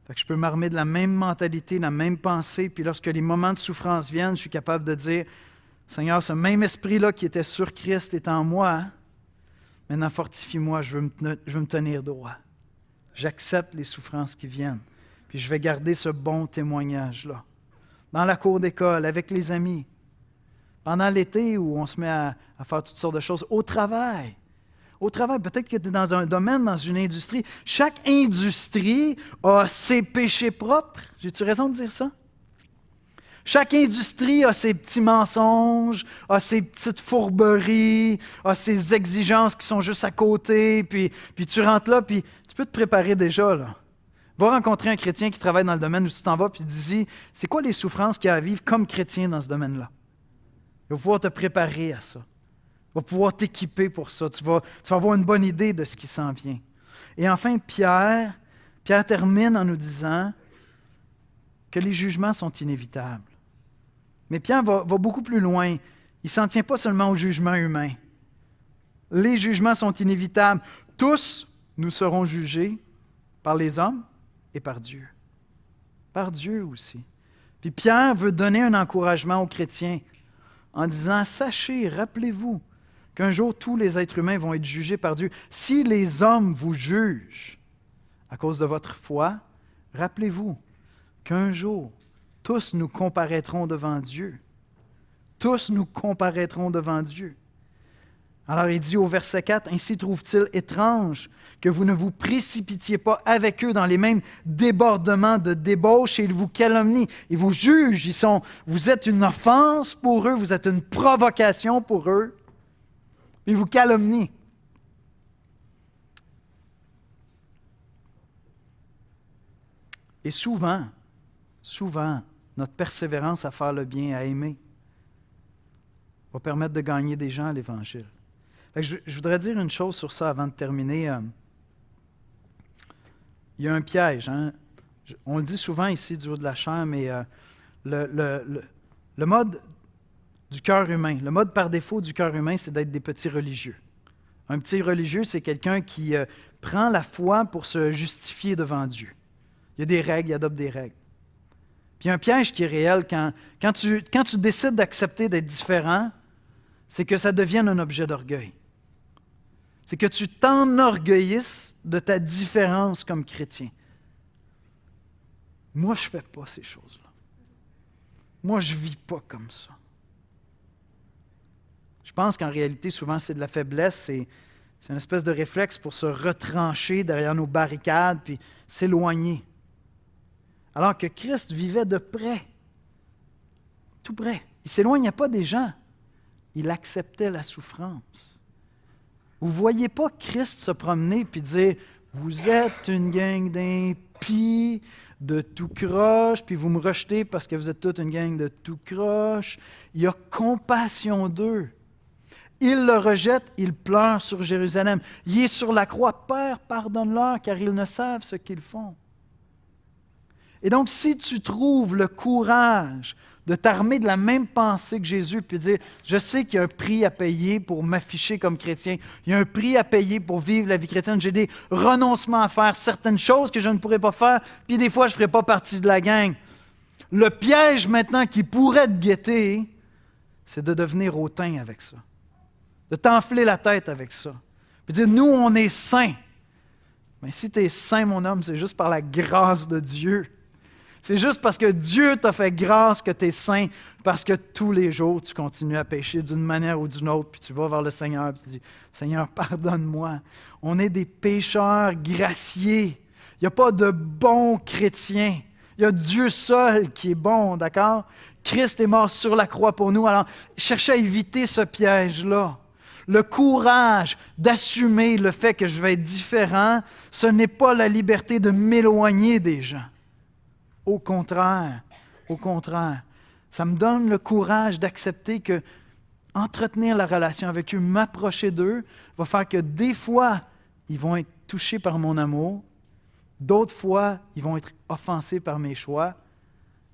Fait que je peux m'armer de la même mentalité, de la même pensée. Puis lorsque les moments de souffrance viennent, je suis capable de dire, Seigneur, ce même esprit-là qui était sur Christ est en moi. Hein? Maintenant, fortifie-moi, je veux me tenir droit. J'accepte les souffrances qui viennent. Puis je vais garder ce bon témoignage-là. Dans la cour d'école, avec les amis. Pendant l'été où on se met à faire toutes sortes de choses. Au travail. Au travail, peut-être que tu es dans un domaine, dans une industrie. Chaque industrie a ses péchés propres. J'ai-tu raison de dire ça? Chaque industrie a ses petits mensonges, a ses petites fourberies, a ses exigences qui sont juste à côté, puis tu rentres là, puis tu peux te préparer déjà. Là. Va rencontrer un chrétien qui travaille dans le domaine où tu t'en vas, puis dis-y, c'est quoi les souffrances qu'il y a à vivre comme chrétien dans ce domaine-là? Il va pouvoir te préparer à ça. Il va pouvoir t'équiper pour ça. Tu vas avoir une bonne idée de ce qui s'en vient. Et enfin, Pierre termine en nous disant que les jugements sont inévitables. Mais Pierre va beaucoup plus loin. Il ne s'en tient pas seulement au jugement humain. Les jugements sont inévitables. Tous nous serons jugés par les hommes et par Dieu. Par Dieu aussi. Puis Pierre veut donner un encouragement aux chrétiens en disant, sachez, rappelez-vous qu'un jour tous les êtres humains vont être jugés par Dieu. Si les hommes vous jugent à cause de votre foi, rappelez-vous qu'un jour, tous nous comparaîtrons devant Dieu. Tous nous comparaîtrons devant Dieu. Alors il dit au verset 4, « Ainsi trouve-t-il étrange que vous ne vous précipitiez pas avec eux dans les mêmes débordements de débauche et ils vous calomnient. Ils vous jugent. Vous êtes une offense pour eux, vous êtes une provocation pour eux. Ils vous calomnient. » Et souvent, notre persévérance à faire le bien, à aimer, va permettre de gagner des gens à l'Évangile. Je voudrais dire une chose sur ça avant de terminer. Il y a un piège. Hein? On le dit souvent ici du haut de la chair, mais le mode du cœur humain, le mode par défaut du cœur humain, c'est d'être des petits religieux. Un petit religieux, c'est quelqu'un qui prend la foi pour se justifier devant Dieu. Il y a des règles, il adopte des règles. Puis un piège qui est réel, quand tu décides d'accepter d'être différent, c'est que ça devienne un objet d'orgueil. C'est que tu t'enorgueillisses de ta différence comme chrétien. Moi, je ne fais pas ces choses-là. Moi, je ne vis pas comme ça. Je pense qu'en réalité, souvent, c'est de la faiblesse, c'est une espèce de réflexe pour se retrancher derrière nos barricades puis s'éloigner. Alors que Christ vivait de près, tout près. Il ne s'éloignait pas des gens. Il acceptait la souffrance. Vous ne voyez pas Christ se promener et dire « Vous êtes une gang d'impies, de tout croche, puis vous me rejetez parce que vous êtes toute une gang de tout croche. » Il a compassion d'eux. Il le rejette, il pleure sur Jérusalem. Il est sur la croix. « Père, pardonne-leur, car ils ne savent ce qu'ils font. » Et donc, si tu trouves le courage de t'armer de la même pensée que Jésus, puis dire, je sais qu'il y a un prix à payer pour m'afficher comme chrétien, il y a un prix à payer pour vivre la vie chrétienne, j'ai des renoncements à faire, certaines choses que je ne pourrais pas faire, puis des fois, je ne ferai pas partie de la gang. Le piège maintenant qui pourrait te guetter, c'est de devenir hautain avec ça, de t'enfler la tête avec ça, puis dire, nous, on est saints. Mais si tu es saint, mon homme, c'est juste par la grâce de Dieu. C'est juste parce que Dieu t'a fait grâce que tu es saint, parce que tous les jours, tu continues à pécher d'une manière ou d'une autre, puis tu vas vers le Seigneur, puis tu dis, « Seigneur, pardonne-moi. » On est des pécheurs graciés. Il n'y a pas de bons chrétiens. Il y a Dieu seul qui est bon, d'accord? Christ est mort sur la croix pour nous. Alors, cherchez à éviter ce piège-là. Le courage d'assumer le fait que je vais être différent, ce n'est pas la liberté de m'éloigner des gens. Au contraire, ça me donne le courage d'accepter que entretenir la relation avec eux, m'approcher d'eux, va faire que des fois, ils vont être touchés par mon amour, d'autres fois, ils vont être offensés par mes choix,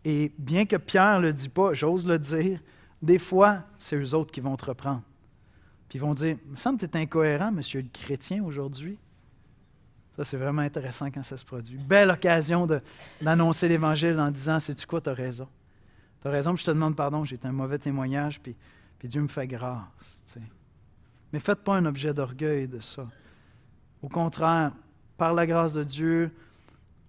Et bien que Pierre ne le dit pas, j'ose le dire, des fois, c'est eux autres qui vont te reprendre. Puis ils vont dire, « Il me semble que tu es incohérent, monsieur le chrétien, aujourd'hui. » Ça, c'est vraiment intéressant quand ça se produit. Belle occasion d'annoncer l'Évangile en disant, « Sais-tu quoi, tu as raison. Tu as raison, puis je te demande pardon, j'ai été un mauvais témoignage, puis Dieu me fait grâce. » Tu sais. Mais faites pas un objet d'orgueil de ça. Au contraire, par la grâce de Dieu,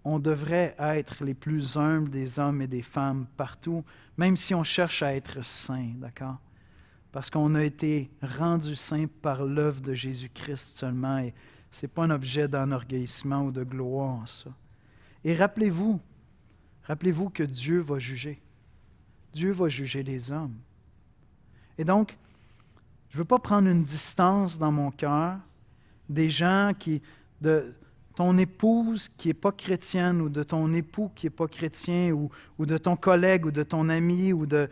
on devrait être les plus humbles des hommes et des femmes partout, même si on cherche à être saint, d'accord? Parce qu'on a été rendu saint par l'œuvre de Jésus-Christ seulement, et ce n'est pas un objet d'enorgueillissement ou de gloire, ça. Et rappelez-vous que Dieu va juger. Dieu va juger les hommes. Et donc, je ne veux pas prendre une distance dans mon cœur des gens de ton épouse qui n'est pas chrétienne ou de ton époux qui n'est pas chrétien ou de ton collègue ou de ton ami ou de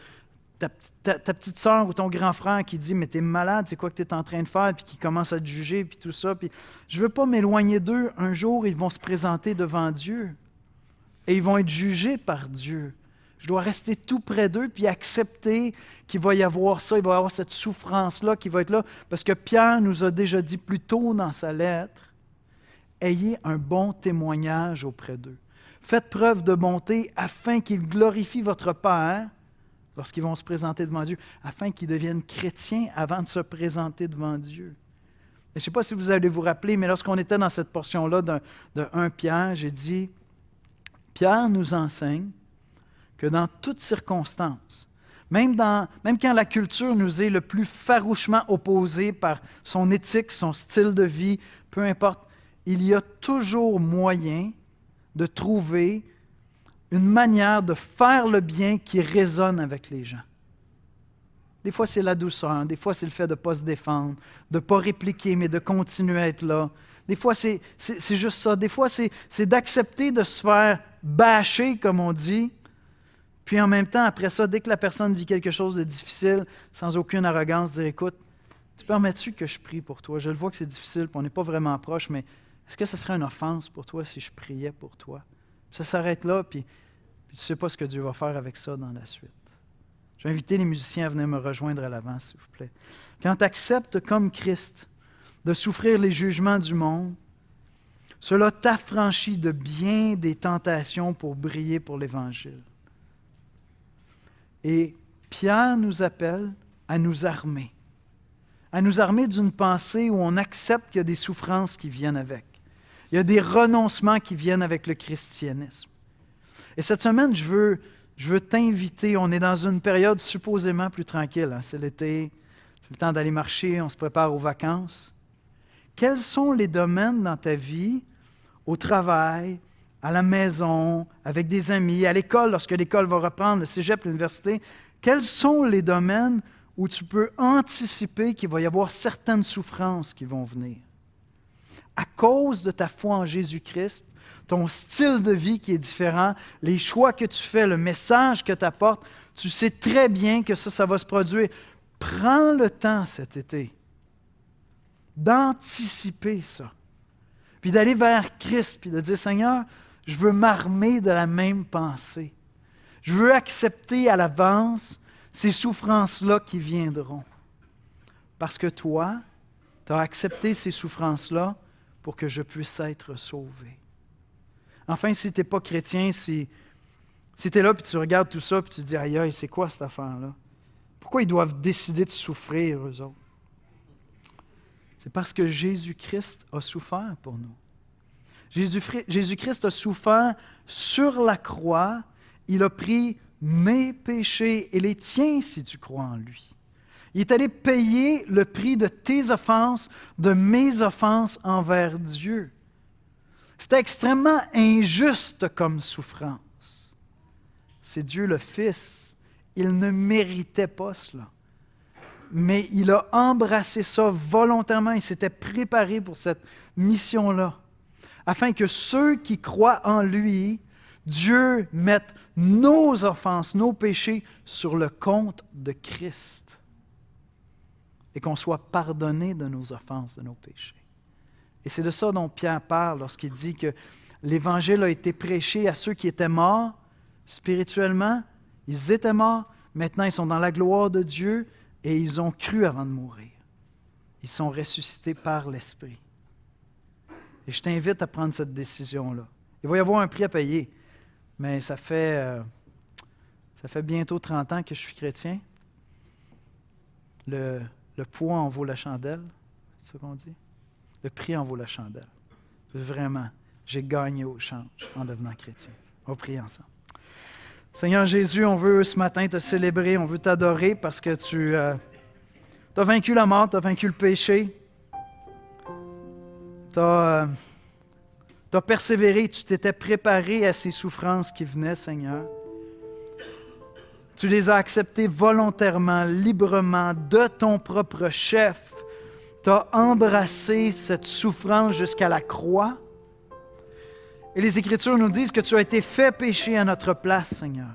ta petite sœur ou ton grand frère qui dit « Mais tu es malade, c'est quoi que tu es en train de faire? » puis qui commence à te juger, puis tout ça. Puis je ne veux pas m'éloigner d'eux. Un jour, ils vont se présenter devant Dieu et ils vont être jugés par Dieu. Je dois rester tout près d'eux puis accepter qu'il va y avoir ça, il va y avoir cette souffrance-là qui va être là. Parce que Pierre nous a déjà dit plus tôt dans sa lettre, ayez un bon témoignage auprès d'eux. Faites preuve de bonté afin qu'ils glorifient votre Père lorsqu'ils vont se présenter devant Dieu, afin qu'ils deviennent chrétiens avant de se présenter devant Dieu. Et je ne sais pas si vous allez vous rappeler, mais lorsqu'on était dans cette portion-là de 1 Pierre, j'ai dit, Pierre nous enseigne que dans toutes circonstances, même quand la culture nous est le plus farouchement opposée par son éthique, son style de vie, peu importe, il y a toujours moyen de trouver une manière de faire le bien qui résonne avec les gens. Des fois, c'est la douceur, des fois, c'est le fait de ne pas se défendre, de ne pas répliquer, mais de continuer à être là. Des fois, c'est juste ça. Des fois, c'est d'accepter de se faire bâcher, comme on dit, puis en même temps, après ça, dès que la personne vit quelque chose de difficile, sans aucune arrogance, dire « Écoute, tu permets-tu que je prie pour toi? Je le vois que c'est difficile, puis on n'est pas vraiment proche, mais est-ce que ce serait une offense pour toi si je priais pour toi? » Ça s'arrête là, puis tu ne sais pas ce que Dieu va faire avec ça dans la suite. Je vais inviter les musiciens à venir me rejoindre à l'avant, s'il vous plaît. Quand tu acceptes comme Christ de souffrir les jugements du monde, cela t'affranchit de bien des tentations pour briller pour l'Évangile. Et Pierre nous appelle à nous armer d'une pensée où on accepte qu'il y a des souffrances qui viennent avec. Il y a des renoncements qui viennent avec le christianisme. Et cette semaine, je veux t'inviter, on est dans une période supposément plus tranquille, hein? C'est l'été, c'est le temps d'aller marcher, on se prépare aux vacances. Quels sont les domaines dans ta vie, au travail, à la maison, avec des amis, à l'école, lorsque l'école va reprendre, le cégep, l'université, quels sont les domaines où tu peux anticiper qu'il va y avoir certaines souffrances qui vont venir? À cause de ta foi en Jésus-Christ, ton style de vie qui est différent, les choix que tu fais, le message que tu apportes, tu sais très bien que ça va se produire. Prends le temps cet été d'anticiper ça, puis d'aller vers Christ, puis de dire, Seigneur, je veux m'armer de la même pensée. Je veux accepter à l'avance ces souffrances-là qui viendront. Parce que toi, tu as accepté ces souffrances-là pour que je puisse être sauvé. Enfin, si tu n'es pas chrétien, si tu es là et tu regardes tout ça et tu te dis, aïe, aïe, c'est quoi cette affaire-là? Pourquoi ils doivent décider de souffrir, eux autres? C'est parce que Jésus-Christ a souffert pour nous. Jésus-Christ a souffert sur la croix. Il a pris mes péchés et les tiens si tu crois en lui. Il est allé payer le prix de tes offenses, de mes offenses envers Dieu. C'était extrêmement injuste comme souffrance. C'est Dieu le Fils. Il ne méritait pas cela. Mais il a embrassé ça volontairement. Il s'était préparé pour cette mission-là, afin que ceux qui croient en lui, Dieu mette nos offenses, nos péchés sur le compte de Christ et qu'on soit pardonné de nos offenses, de nos péchés. Et c'est de ça dont Pierre parle lorsqu'il dit que l'Évangile a été prêché à ceux qui étaient morts, Spirituellement, ils étaient morts, maintenant ils sont dans la gloire de Dieu et ils ont cru avant de mourir. Ils sont ressuscités par l'Esprit. Et je t'invite à prendre cette décision-là. Il va y avoir un prix à payer, mais ça fait bientôt 30 ans que je suis chrétien. Le poids en vaut la chandelle, c'est ce qu'on dit? Le prix en vaut la chandelle. Vraiment, j'ai gagné au change en devenant chrétien. On va prier ensemble. Seigneur Jésus, on veut ce matin te célébrer, on veut t'adorer parce que tu as vaincu la mort, tu as vaincu le péché. Tu as persévéré, tu t'étais préparé à ces souffrances qui venaient, Seigneur. Tu les as acceptées volontairement, librement, de ton propre chef. Tu as embrassé cette souffrance jusqu'à la croix. Et les Écritures nous disent que tu as été fait pécher à notre place, Seigneur.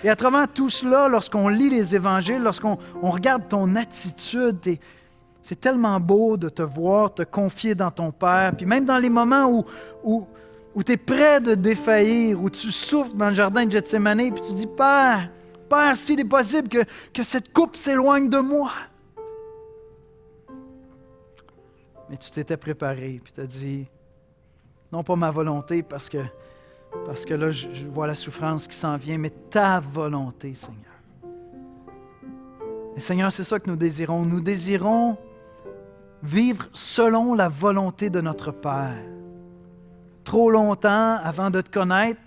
Et à travers tout cela, lorsqu'on lit les Évangiles, lorsqu'on regarde ton attitude, c'est tellement beau de te voir, te confier dans ton Père. Puis même dans les moments où tu es prêt de défaillir, où tu souffres dans le jardin de Gethsémani, puis tu dis, Père, s'il est possible que cette coupe s'éloigne de moi. Mais tu t'étais préparé, puis tu as dit, non pas ma volonté, parce que là, je vois la souffrance qui s'en vient, mais ta volonté, Seigneur. Et Seigneur, c'est ça que nous désirons. Nous désirons vivre selon la volonté de notre Père. Trop longtemps, avant de te connaître,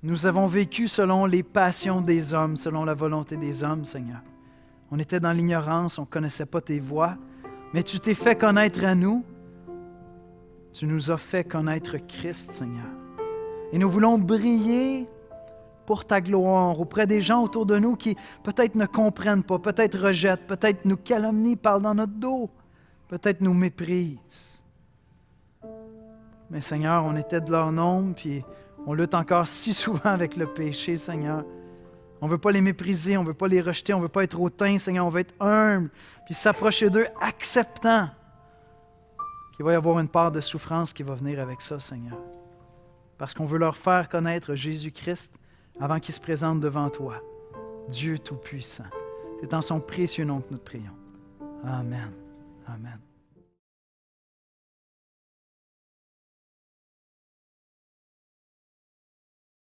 nous avons vécu selon les passions des hommes, selon la volonté des hommes, Seigneur. On était dans l'ignorance, on ne connaissait pas tes voies, mais tu t'es fait connaître à nous. Tu nous as fait connaître Christ, Seigneur. Et nous voulons briller pour ta gloire auprès des gens autour de nous qui peut-être ne comprennent pas, peut-être rejettent, peut-être nous calomnient, parlent dans notre dos, peut-être nous méprisent. Mais Seigneur, on était de leur nombre, puis on lutte encore si souvent avec le péché, Seigneur. On ne veut pas les mépriser, on ne veut pas les rejeter, on ne veut pas être hautain, Seigneur, on veut être humble, puis s'approcher d'eux, acceptant qu'il va y avoir une part de souffrance qui va venir avec ça, Seigneur. Parce qu'on veut leur faire connaître Jésus-Christ avant qu'il se présente devant toi, Dieu Tout-Puissant. C'est dans son précieux nom que nous te prions. Amen. Amen.